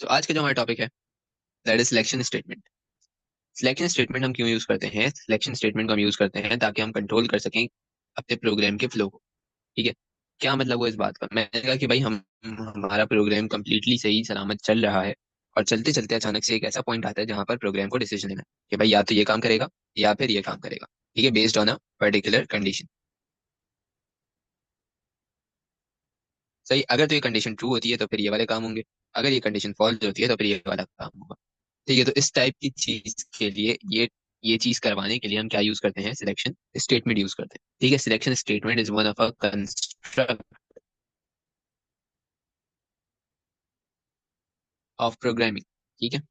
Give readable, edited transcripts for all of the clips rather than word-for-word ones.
तो आज का जो हमारा टॉपिक है that is selection statement. Selection statement हम क्यों यूज करते हैं? सिलेक्शन स्टेटमेंट को हम यूज करते हैं ताकि हम कंट्रोल कर सकें अपने प्रोग्राम के फ्लो को। ठीक है, क्या मतलब हुआ इस बात का? मैंने कहा कि भाई हम हमारा प्रोग्राम कंप्लीटली सही सलामत चल रहा है और चलते चलते अचानक से एक ऐसा पॉइंट आता है जहां पर प्रोग्राम को डिसीजन लेना है कि भाई या तो ये काम करेगा या फिर ये काम करेगा। ठीक है, based on a particular condition. सही, अगर तो ये कंडीशन ट्रू होती है तो फिर ये वाले काम होंगे, अगर ये कंडीशन फॉल्स होती है तो फिर ये वाला काम होगा। ठीक है, तो इस टाइप की चीज के लिए ये चीज करवाने के लिए हम क्या यूज करते हैं? सिलेक्शन स्टेटमेंट यूज करते हैं। ठीक है, selection statement is one of a construct of programming. ठीक है,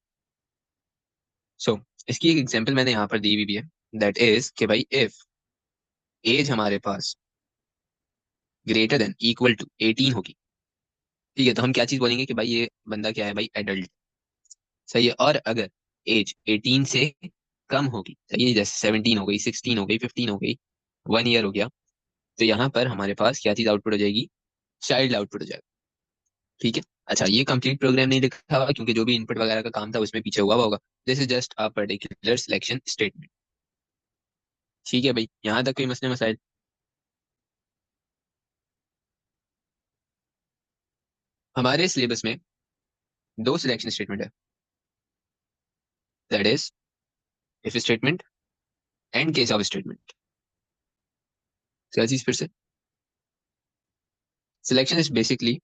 सो इसकी एक एग्जांपल मैंने यहाँ पर दी हुई भी है। दैट इज कि भाई इफ एज हमारे पास ग्रेटर देन इक्वल टू 18 होगी। ठीक है, तो हम क्या चीज बोलेंगे कि भाई ये बंदा क्या है? भाई एडल्ट। सही है, और अगर एज 18 से कम होगी, सही है, जैसे 17 हो गई, 16 हो गई, 15 हो गई, 1 ईयर हो गया, तो यहाँ पर हमारे पास क्या चीज आउटपुट हो जाएगी? चाइल्ड आउटपुट हो जाएगा। ठीक है, अच्छा ये कंप्लीट प्रोग्राम नहीं लिखा हुआ क्योंकि जो भी इनपुट वगैरह का काम था उसमें पीछे हुआ हुआ होगा। This is just a particular selection statement. ठीक है भाई, यहाँ तक कोई मसले मसाइल? हमारे सिलेबस में दो सिलेक्शन स्टेटमेंट है, that is if statement and case of statement. क्या चीज फिर से? सिलेक्शन इज बेसिकली,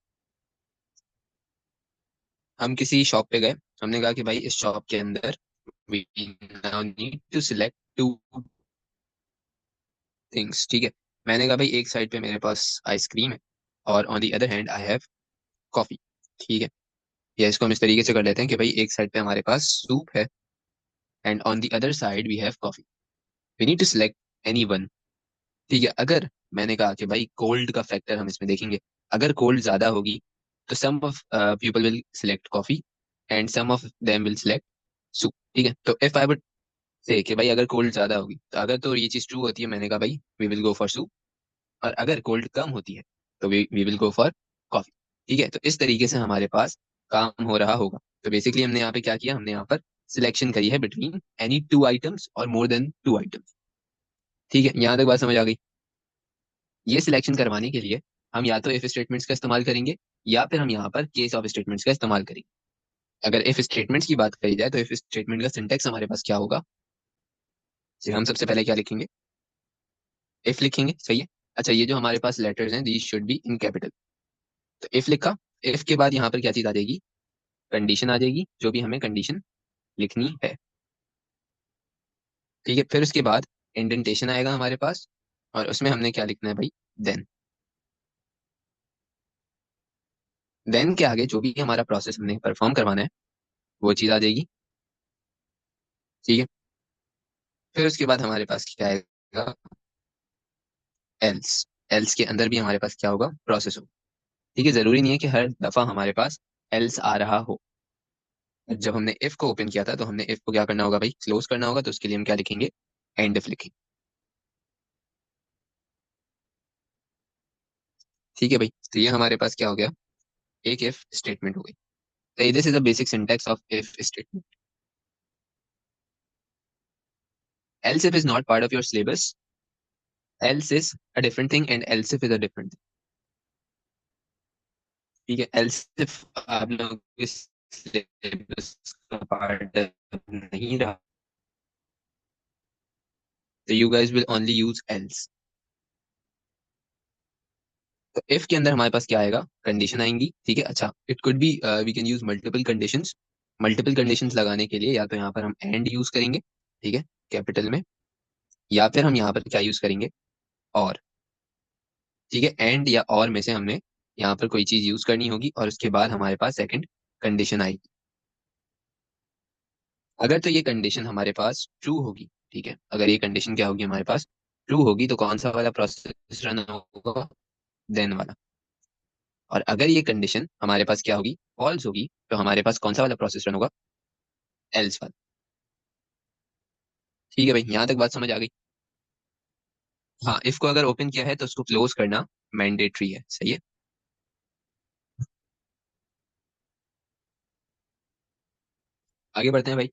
हम किसी शॉप पे गए, हमने कहा कि भाई इस शॉप के अंदर we now need to select two things. ठीक है, मैंने कहा भाई एक साइड पे मेरे पास आइसक्रीम है और on the other hand I have coffee. ठीक है, या इसको हम इस तरीके से कर लेते हैं कि भाई एक साइड पे हमारे पास सूप है and on the other side we have coffee. We need to select any one. ठीक है, अगर मैंने कहा कि भाई कोल्ड का फैक्टर हम इसमें देखेंगे, अगर कोल्ड ज्यादा होगी तो some of people will select coffee and some of them will select soup. ठीक है, तो इफ आई वुड से कि भाई अगर कोल्ड ज्यादा होगी तो अगर तो ये चीज ट्रू होती है, मैंने कहा भाई we will go for soup, और अगर कोल्ड कम होती है तो we will go for coffee. ठीक है, तो इस तरीके से हमारे पास काम हो रहा होगा। तो बेसिकली हमने यहाँ पे क्या किया? हमने यहाँ पर सिलेक्शन करी है बिटवीन एनी टू आइटम्स और मोर देन टू आइटम्स। ठीक है, यहाँ तक बात समझ आ गई? ये सिलेक्शन करवाने के लिए हम या तो इफ स्टेटमेंट्स का इस्तेमाल करेंगे या फिर हम यहाँ पर केस ऑफ स्टेटमेंट्स का इस्तेमाल करेंगे। अगर इफ स्टेटमेंट्स की बात करी जाए तो इफ स्टेटमेंट का सिंटेक्स हमारे पास क्या होगा? कि हम सबसे पहले क्या लिखेंगे? इफ लिखेंगे, सही है। अच्छा, ये जो हमारे पास लेटर्स हैं these should be in capital. तो इफ लिखा, इफ के बाद यहाँ पर क्या चीज आ जाएगी? कंडीशन आ जाएगी, जो भी हमें कंडीशन लिखनी है। ठीक है, फिर उसके बाद इंडेंटेशन आएगा हमारे पास और उसमें हमने क्या लिखना है भाई? देन। देन के आगे जो भी हमारा प्रोसेस हमने परफॉर्म करवाना है वो चीज आ जाएगी। ठीक है, फिर उसके बाद हमारे पास क्या आएगा? एल्स। एल्स के अंदर भी हमारे पास क्या होगा? प्रोसेस होगा। ठीक है, जरूरी नहीं है कि हर दफा हमारे पास एल्स आ रहा हो। जब हमने इफ को ओपन किया था तो हमने इफ को क्या करना होगा भाई? क्लोज करना होगा, तो उसके लिए हम क्या लिखेंगे? एंड इफ लिखेंगे। ठीक है भाई, तो ये हमारे पास क्या हो गया? एक इफ स्टेटमेंट हो गई। तो this is the basic syntax of if statement. else if is not part of your syllabus, else is a different thing and else if is a different thing. ठीक है, else if आप लोग इस syllabus का part नहीं रहा तो you guys will only use else। तो if के अंदर हमारे पास क्या आएगा? कंडीशन आएंगी। ठीक है, अच्छा it could be we can use multiple conditions. Multiple conditions लगाने के लिए या तो यहाँ पर हम एंड यूज करेंगे, ठीक है, कैपिटल में, या फिर हम यहाँ पर क्या यूज करेंगे? और। ठीक है, एंड या और में से हमने यहाँ पर कोई चीज यूज करनी होगी और उसके बाद हमारे पास सेकंड कंडीशन आएगी। अगर तो ये कंडीशन हमारे पास ट्रू होगी, ठीक है, अगर ये कंडीशन क्या होगी हमारे पास? ट्रू होगी, तो कौन सा वाला प्रोसेस रन होगा? देन वाला। और अगर ये कंडीशन हमारे पास क्या होगी? फॉल्स होगी, तो हमारे पास कौन सा वाला प्रोसेस रन होगा? एल्स वाला। ठीक है भाई, यहाँ तक बात समझ आ गई? हाँ, इफ को अगर ओपन किया है तो उसको क्लोज करना मैंडेटरी है, सही है। आगे बढ़ते हैं भाई।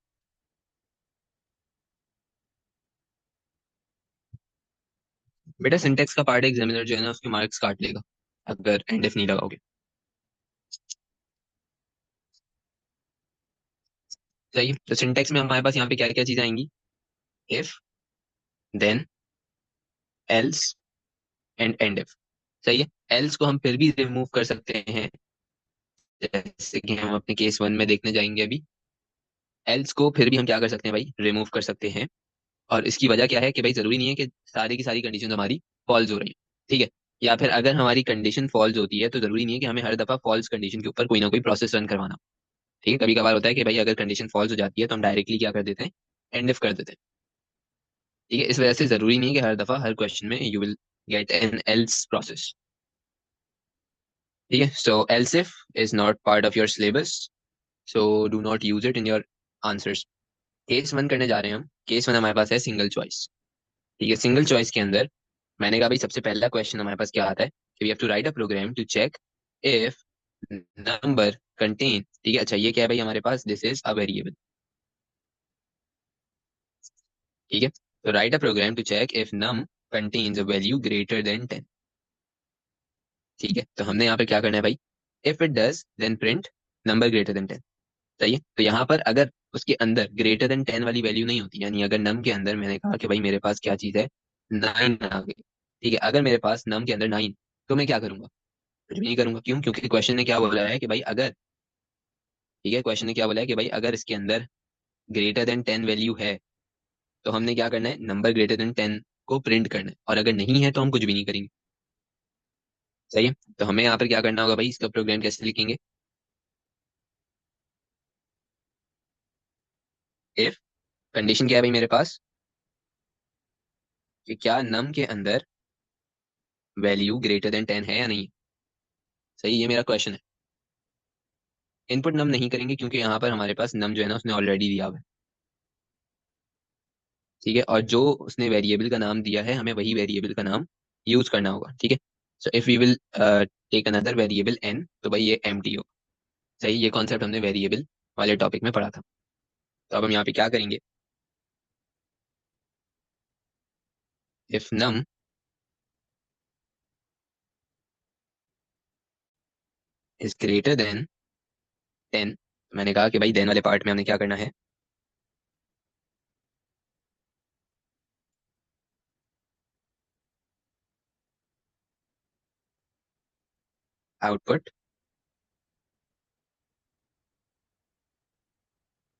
बेटा सिंटेक्स का पार्ट एग्जामिनर जो है ना उसके मार्क्स काट लेगा अगर एंड इफ नहीं लगाओगे। सही है, तो सिंटेक्स में हमारे पास यहाँ पे क्या क्या चीजें आएंगी? If, then, else and if. सही है। एल्स को हम फिर भी रिमूव कर सकते हैं, जैसे कि हम अपने केस वन में देखने जाएंगे अभी। एल्स को फिर भी हम क्या कर सकते हैं भाई, रिमूव कर सकते हैं। और इसकी वजह क्या है कि भाई जरूरी नहीं है कि सारी की सारी कंडीशन हमारी फॉल्स हो रही है। ठीक है। या फिर अगर हमारी कंडीशन फॉल्स होती है तो जरूरी नहीं है कि हमें हर दफा फॉल्स कंडीशन के ऊपर कोई ना कोई प्रोसेस रन करवाना। ठीक है, कभी कभार होता है कि भाई अगर कंडीशन फॉल्स हो जाती है तो हम डायरेक्टली क्या कर देते हैं, एंड इफ कर देते हैं। ठीक है, इस वजह से जरूरी नहीं है कि हर दफा हर क्वेश्चन में you will get an else process. ठीक है, so else if is not part of your syllabus, so do not use it in your answers. Case one करने जा रहे हैं हम। केस वन हमारे पास है सिंगल चॉइस। ठीक है, सिंगल चॉइस के अंदर मैंने कहा भाई सबसे पहला क्वेश्चन हमारे पास क्या आता है कि we have to write a program to check if number contain. ठीक है, अच्छा ये क्या है भाई हमारे पास, दिस इज अ वेरिएबल। ठीक है, तो write a program to check if num contains a value greater than 10। ठीक है, तो हमने यहाँ पे क्या करना है भाई, if it does then print number greater than 10। सही है, तो यहाँ पर अगर उसके अंदर ग्रेटर देन 10 वाली वैल्यू नहीं होती, यानी अगर नम के अंदर मैंने कहा कि भाई मेरे पास क्या चीज है, 9 आ गई। ठीक है, अगर मेरे पास नम के अंदर 9, तो मैं क्या करूंगा, कुछ भी नहीं करूंगा। क्यों? क्योंकि क्वेश्चन ने क्या बोला है कि भाई अगर, ठीक है, क्वेश्चन ने क्या बोला है कि भाई अगर इसके अंदर ग्रेटर देन 10 वैल्यू है तो हमने क्या करना है, नंबर ग्रेटर देन 10 को प्रिंट करना है, और अगर नहीं है तो हम कुछ भी नहीं करेंगे। सही है, तो हमें यहाँ पर क्या करना होगा भाई, इसका प्रोग्राम कैसे लिखेंगे? इफ कंडीशन क्या है भाई मेरे पास, कि क्या नम के अंदर वैल्यू ग्रेटर देन 10 है या नहीं। सही, ये मेरा क्वेश्चन है। इनपुट नम नहीं करेंगे क्योंकि यहाँ पर हमारे पास नम जो है ना उसने ऑलरेडी दिया हुआ है। ठीक है, और जो उसने वेरिएबल का नाम दिया है हमें वही वेरिएबल का नाम यूज करना होगा। ठीक है, so if we will take another variable n, तो भाई ये एम्प्टी होगा। सही, ये कॉन्सेप्ट हमने वेरिएबल वाले टॉपिक में पढ़ा था। तो अब हम यहाँ पे क्या करेंगे, if num is greater than 10। मैंने कहा कि भाई देन वाले पार्ट में हमने क्या करना है, आउटपुट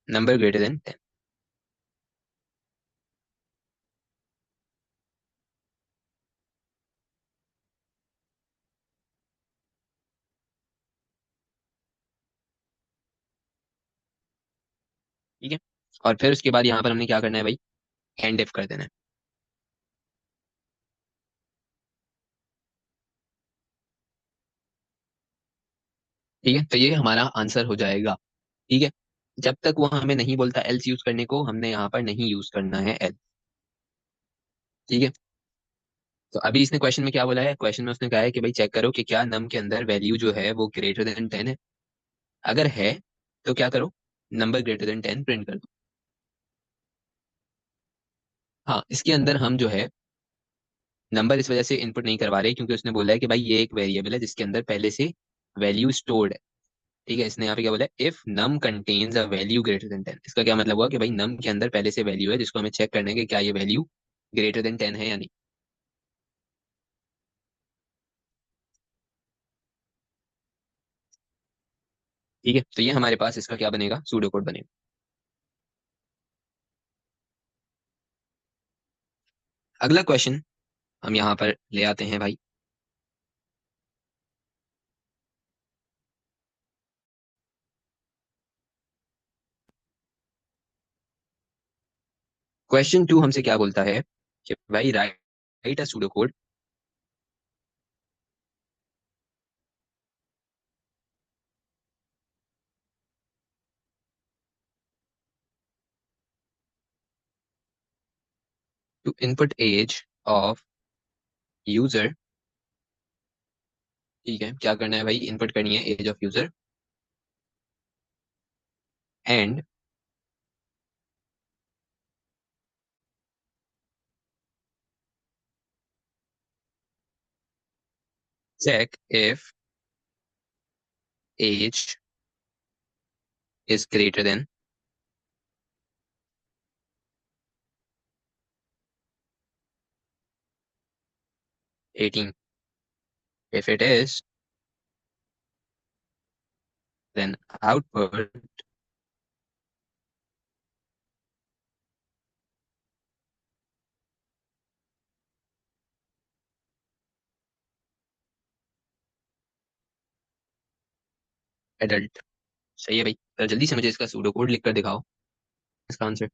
नंबर ग्रेटर देन 10। ठीक है, और फिर उसके बाद यहाँ पर हमने क्या करना है भाई, एंड इफ कर देना है। ठीक है, तो ये हमारा आंसर हो जाएगा। ठीक है, जब तक वो हमें नहीं बोलता एल्स यूज करने को, हमने यहाँ पर नहीं यूज करना है एल्स। ठीक है, तो अभी इसने क्वेश्चन में क्या बोला है, क्वेश्चन में उसने कहा है कि भाई चेक करो कि क्या नम के अंदर वैल्यू जो है वो ग्रेटर देन 10 है। अगर है तो क्या करो, नंबर ग्रेटर देन 10 प्रिंट कर दो। हाँ, इसके अंदर हम जो है नंबर इस वजह से इनपुट नहीं करवा रहे क्योंकि उसने बोला है कि भाई ये एक वेरिएबल है जिसके अंदर पहले से वैल्यू स्टोर्ड है। ठीक है, इसने यहाँ पे क्या बोला है, if num contains a value greater than 10। इसका क्या मतलब हुआ कि भाई नम के अंदर पहले से वैल्यू है जिसको हमें चेक करना है कि क्या ये वैल्यू ग्रेटर देन 10 है या नहीं। ठीक है, तो ये हमारे पास इसका क्या बनेगा, सूडो कोड बनेगा। अगला क्वेश्चन हम यहाँ पर ले आते हैं भाई। क्वेश्चन टू हमसे क्या बोलता है कि भाई write a pseudo code to input age of user. ठीक है, क्या करना है भाई, इनपुट करनी है age of user and check if age is greater than 18. If it is, then output adult. सही है भाई, तो जल्दी से मुझे इसका सूडो कोड लिख कर दिखाओ, इसका आंसर।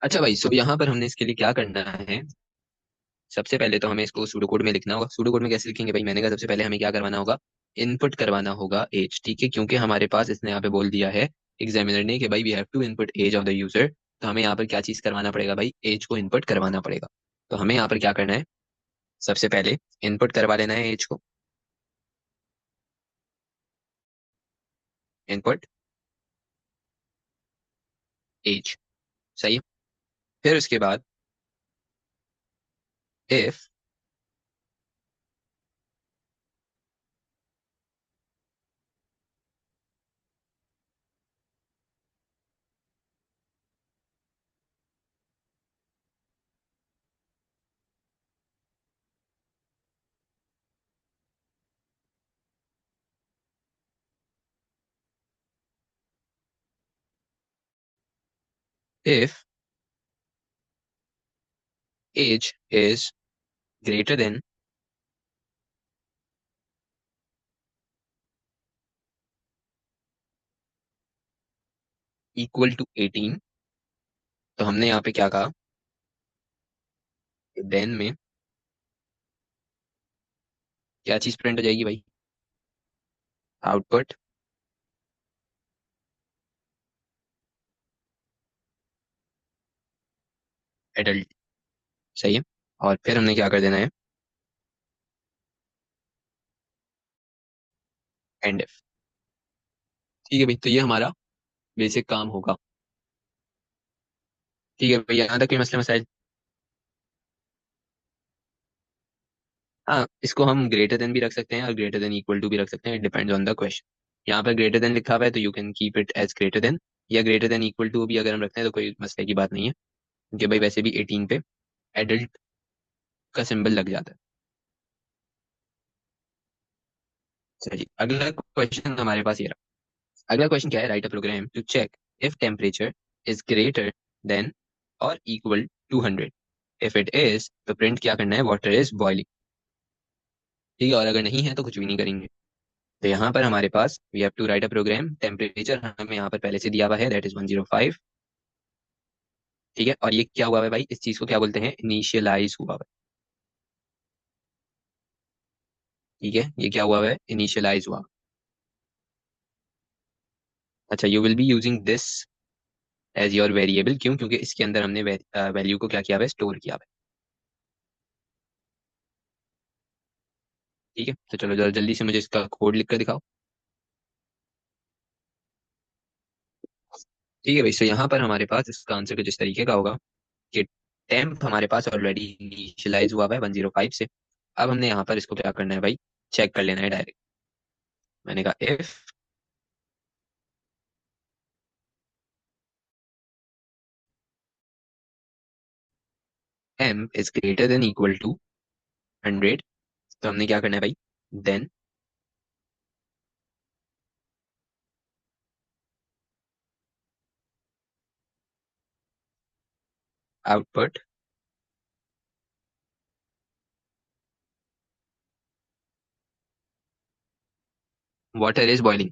अच्छा भाई, सो यहाँ पर हमने इसके लिए क्या करना है? सबसे पहले तो हमें इसको सूडो कोड में लिखना होगा। सूडो कोड में कैसे लिखेंगे भाई? मैंने कहा सबसे पहले हमें क्या करवाना होगा, इनपुट करवाना होगा एज, ठीक है, क्योंकि हमारे पास इसने यहाँ पे बोल दिया है एग्जामिनर ने कि भाई we have to input age of the user. तो हमें यहाँ पर क्या चीज करवाना पड़ेगा भाई? एज को इनपुट करवाना पड़ेगा। तो हमें यहाँ पर क्या करना है, सबसे पहले इनपुट करवा लेना है एज को। इनपुट एज, सही है। फिर उसके बाद if if age is greater than equal to 18, तो हमने यहाँ पे क्या कहा, देन में क्या चीज प्रिंट हो जाएगी भाई? आउटपुट एडल्ट, सही है। और फिर हमने क्या कर देना है, एंड इफ। ठीक है भाई, तो ये हमारा बेसिक काम होगा। ठीक है भाई, यहाँ तक कोई मसले मसाइल? हाँ, इसको हम ग्रेटर देन भी रख सकते हैं और ग्रेटर देन इक्वल टू भी रख सकते हैं, डिपेंड्स ऑन द क्वेश्चन। यहाँ पर ग्रेटर देन लिखा हुआ है तो you can keep it age greater than, या ग्रेटर देन इक्वल टू भी अगर हम रखते हैं तो कोई मसले की बात नहीं है, क्योंकि भाई वैसे भी 18 पे एडल्ट का सिंबल लग जाता है। चलिए अगला क्वेश्चन हमारे पास ये रहा। अगला क्वेश्चन क्या है, write a program to check if temperature is greater than और equal to 100। If it is तो प्रिंट क्या करना है, वाटर इज बॉइलिंग। ठीक है, और अगर नहीं है तो कुछ भी नहीं करेंगे। तो यहाँ पर हमारे पास we have to write a program. Temperature हमें यहाँ पर पहले से दिया हुआ है, दैट इज 105। ठीक है, और ये क्या हुआ है भाई, इस चीज को क्या बोलते हैं, इनिशियलाइज हुआ है। ठीक है, ये क्या हुआ है, इनिशियलाइज हुआ। अच्छा, you will be using this age your variable, क्यों? क्योंकि इसके अंदर हमने वैल्यू को क्या किया हुआ है, स्टोर किया हुआ है। ठीक है, तो चलो जरा जल्दी से मुझे इसका कोड लिख कर दिखाओ। ठीक है भाई, तो यहाँ पर हमारे पास इसका आंसर कुछ इस तरीके का होगा कि टेम्प हमारे पास ऑलरेडी इनिशियलाइज हुआ हुआ है 105 से। अब हमने यहाँ पर इसको क्या करना है भाई, चेक कर लेना है डायरेक्ट। मैंने कहा if m is greater than equal to 100, तो हमने क्या करना है भाई, then output water is boiling.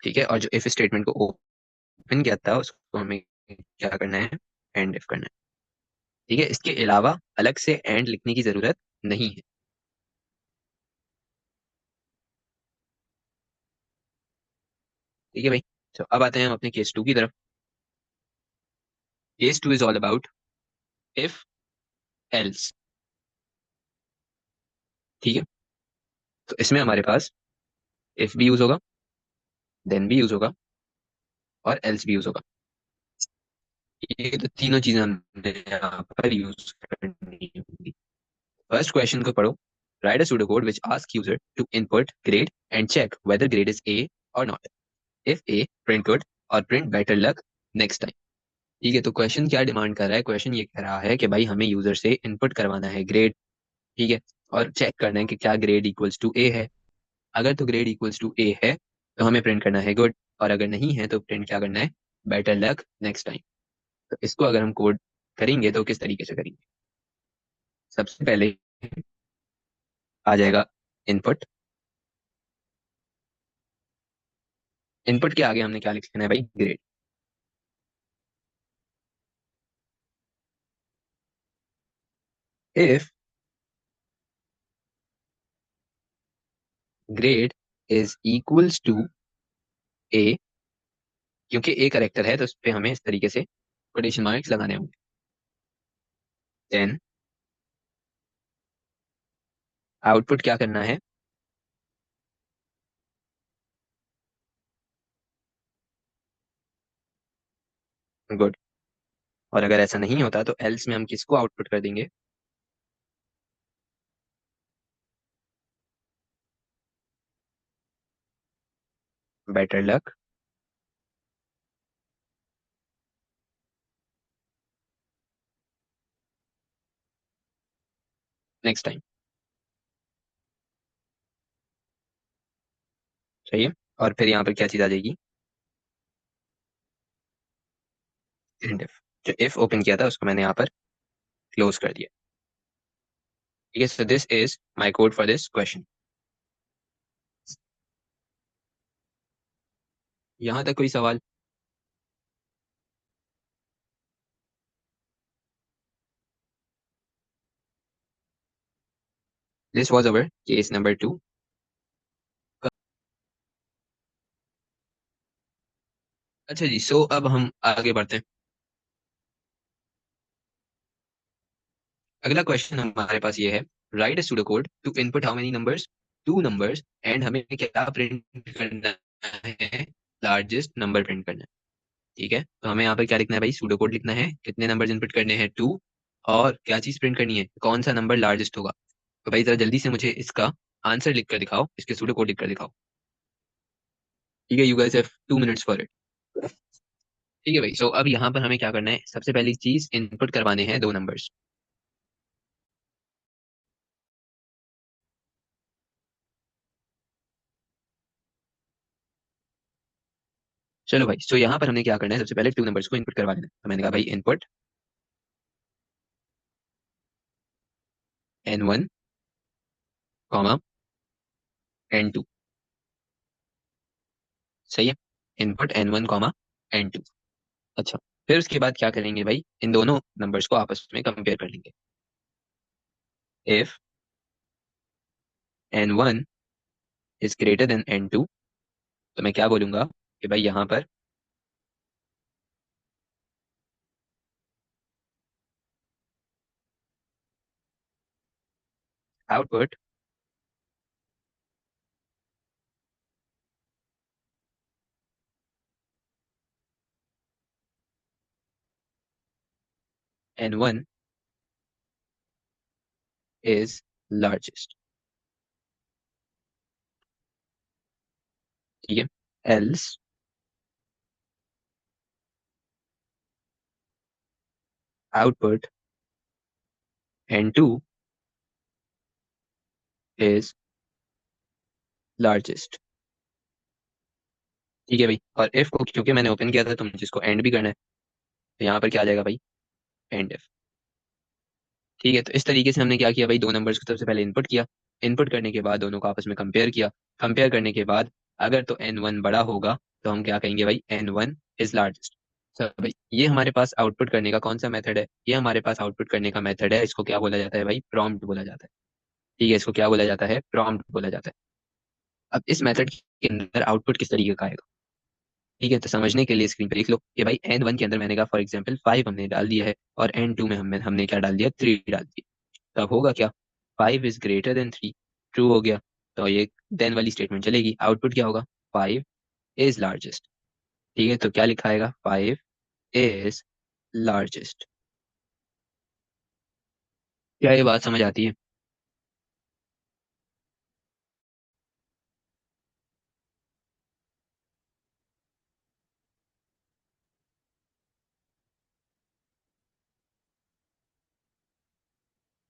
ठीक है, और जो इफ स्टेटमेंट को ओपन किया था उसको हमें क्या करना है, एंड इफ करना है। ठीक है, इसके अलावा अलग से एंड लिखने की जरूरत नहीं है। ठीक है भाई, तो अब आते हैं हम अपने केस टू की तरफ। Case two is all about if else. ठीक है, तो इसमें हमारे पास इफ भी यूज होगा, देन भी यूज होगा, और एल्स भी यूज होगा। ये तो तीनों चीजें हमने यहाँ पर यूज करनी फर्स्ट क्वेश्चन को पढ़ो। Write a pseudo code which ask user to input grade and check whether grade is A और not. If A, print good, और print better luck next time. ठीक है, तो क्वेश्चन क्या डिमांड कर रहा है? क्वेश्चन ये कह रहा है कि भाई हमें यूजर से इनपुट करवाना है ग्रेड, ठीक है, और चेक करना है कि क्या ग्रेड इक्वल्स टू ए है। अगर तो ग्रेड इक्वल्स टू ए है तो हमें प्रिंट करना है गुड, और अगर नहीं है तो प्रिंट क्या करना है? Better luck next time. तो इसको अगर हम कोड करेंगे तो किस तरीके से करेंगे? सबसे पहले आ जाएगा इनपुट। इनपुट के आगे हमने क्या लिखना है भाई? Grade. If grade is equals to A, क्योंकि ए करेक्टर है तो उस पे हमें इस तरीके से कोटेशन मार्क्स लगाने होंगे। देन आउटपुट क्या करना है? गुड। और अगर ऐसा नहीं होता तो एल्स में हम किसको आउटपुट कर देंगे? Better luck next time. सही है। और फिर यहाँ पर क्या चीज आ जाएगी? And if. जो इफ ओपन किया था उसको मैंने यहाँ पर क्लोज कर दिया। ठीक है, so this is my code for this question. यहाँ तक कोई सवाल? This was our case number 2। अच्छा जी, सो अब हम आगे बढ़ते हैं। अगला क्वेश्चन हमारे पास ये है। Write a pseudo code to input how many numbers, two numbers, and हमें क्या प्रिंट करना है? लार्जेस्ट नंबर प्रिंट करना है। ठीक है, तो हमें यहाँ पर क्या लिखना है भाई? सूडो कोड लिखना है, कितने नंबर्स इनपुट करने हैं? टू। और क्या चीज प्रिंट करनी है? कौन सा नंबर लार्जेस्ट होगा? तो भाई जरा जल्दी से मुझे इसका आंसर लिख कर दिखाओ, इसके सूडो कोड लिख कर दिखाओ। ठीक है, you guys have 2 minutes for it. ठीक है भाई, सो अब यहाँ पर हमें क्या करना है? सबसे पहली चीज इनपुट करवाने हैं दो नंबर्स। चलो भाई, सो यहाँ पर हमने क्या करना है? सबसे पहले टू नंबर्स को इनपुट करवा देना है। तो मैंने कहा भाई इनपुट N1, कॉमा N2। सही है, इनपुट N1 कॉमा N2। अच्छा, फिर उसके बाद क्या करेंगे भाई? इन दोनों नंबर्स को आपस में कंपेयर कर लेंगे। If N1 is greater then N2, तो मैं क्या बोलूंगा कि भाई यहाँ पर आउटपुट N1 इज लार्जेस्ट। ठीक है, else output N2 is largest. ठीक है भाई, और इफ को क्योंकि मैंने ओपन किया था तो मुझे इसको एंड भी करना है, तो यहाँ पर क्या आ जाएगा भाई? And if. ठीक है, तो इस तरीके से हमने क्या किया भाई? दो नंबर्स को सबसे पहले इनपुट किया। इनपुट करने के बाद दोनों को आपस में कंपेयर किया। कंपेयर करने के बाद अगर तो N1 बड़ा होगा तो हम क्या कहेंगे भाई? N1 is largest. सर भाई, ये हमारे पास आउटपुट करने का कौन सा मेथड है? ये हमारे पास आउटपुट करने का मेथड है, इसको क्या बोला जाता है भाई? प्रॉम्प्ट बोला जाता है। ठीक है, इसको क्या बोला जाता है? प्रॉम्प्ट बोला जाता है। अब इस मेथड के अंदर आउटपुट किस तरीके का आएगा? ठीक है, तो समझने के लिए स्क्रीन पर लिख लो कि भाई N1 के अंदर मैंने कहा फॉर एग्जाम्पल 5 हमने डाल दिया है, और N2 में हमने क्या डाल दिया? 3 डाल दिया। तब होगा क्या? 5 इज ग्रेटर देन 3। ट्रू हो गया, तो ये देन वाली स्टेटमेंट चलेगी। आउटपुट क्या होगा? 5 इज लार्जेस्ट। ठीक है, तो क्या लिखा आएगा? 5 इज लार्जेस्ट। क्या ये बात समझ आती है?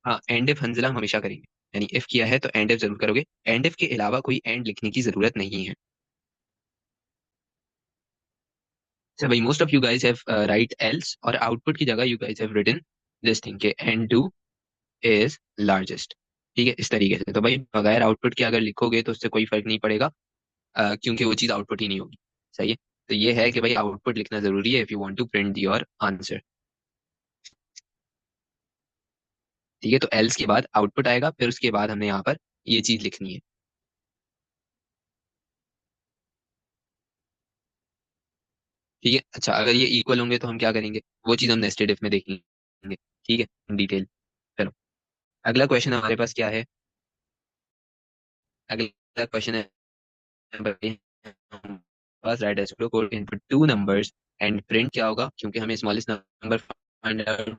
हाँ, एंड इफ हंजला हम हमेशा करेंगे, यानी इफ किया है तो एंड इफ जरूर करोगे। एंड इफ के अलावा कोई एंड लिखने की जरूरत नहीं है। अच्छा भाई, most of you guys have write else, और आउटपुट की जगह you guys have written this thing के एंड डू इज लार्जेस्ट। ठीक है, इस तरीके से तो भाई बगैर आउटपुट के अगर लिखोगे तो उससे कोई फर्क नहीं पड़ेगा, क्योंकि वो चीज आउटपुट ही नहीं होगी। सही है। तो ये है कि भाई आउटपुट लिखना जरूरी है if you want to print your answer. ठीक है, तो एल्स के बाद आउटपुट आएगा, फिर उसके बाद हमने यहाँ पर ये चीज लिखनी है। ठीक है, अच्छा अगर ये इक्वल होंगे तो हम क्या करेंगे, वो चीज हम नेस्टेड इफ में देखेंगे। ठीक है, इन डिटेल। चलो, अगला क्वेश्चन हमारे पास क्या है। अगला क्वेश्चन है भाई, पास राइट एस्क्रो code input two numbers and print क्या होगा, क्योंकि हमें smallest number find out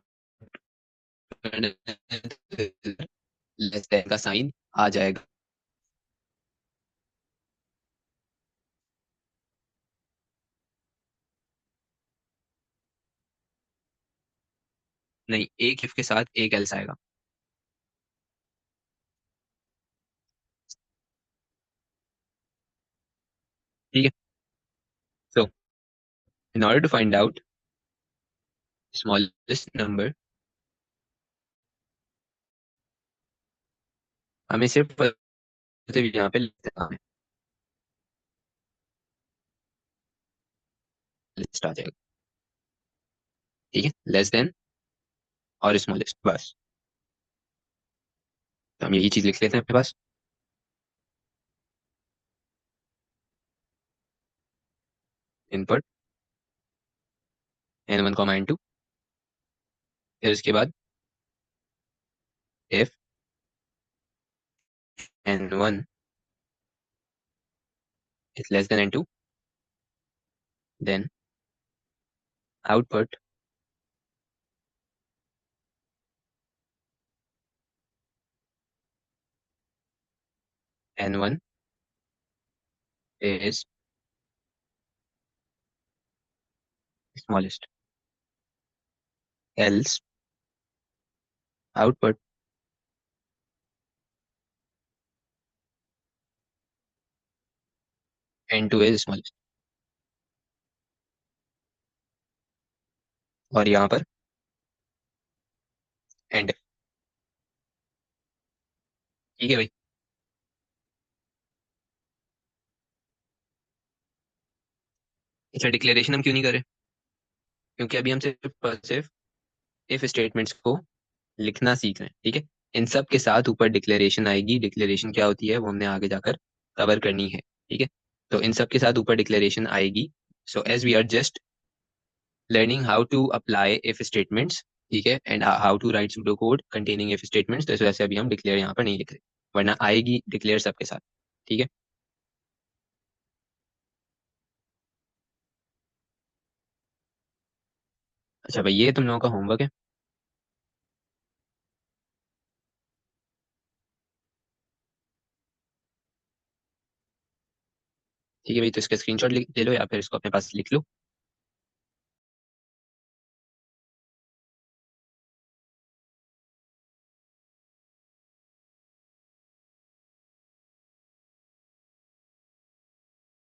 less than का साइन आ जाएगा। नहीं, एक इफ के साथ एक एल्स आएगा। ठीक है, so in order to find out smallest number, हमें सिर्फ यहाँ पे लिस्ट आ जाएगा। ठीक है, लेस देन और स्मॉलेस्ट, बस। तो हम यही चीज लिख लेते हैं अपने पास। Input N one comma N two, फिर उसके बाद if N one is less than N two, then output N one is smallest, else output N two is smallest. और यहाँ पर एंड। ठीक है भाई। अच्छा, डिक्लेरेशन हम क्यों नहीं करें, क्योंकि अभी हम सिर्फ और सिर्फ इफ स्टेटमेंट्स को लिखना सीख रहे हैं। ठीक है, इन सब के साथ ऊपर डिक्लेरेशन आएगी। डिक्लेरेशन क्या होती है वो हमने आगे जाकर कवर करनी है। ठीक है, तो इन सब के साथ ऊपर डिक्लेरेशन आएगी। So as we are just learning how to apply if statements, ठीक है, and how to write pseudo code containing if statements, तो इस वजह से अभी हम डिक्लेयर यहाँ पर नहीं लिख रहे, वरना आएगी डिक्लेयर सबके साथ। ठीक है। अच्छा भाई, ये तुम लोगों का होमवर्क है। ठीक है भाई, तो इसका स्क्रीनशॉट ले लो या फिर इसको अपने पास लिख लो।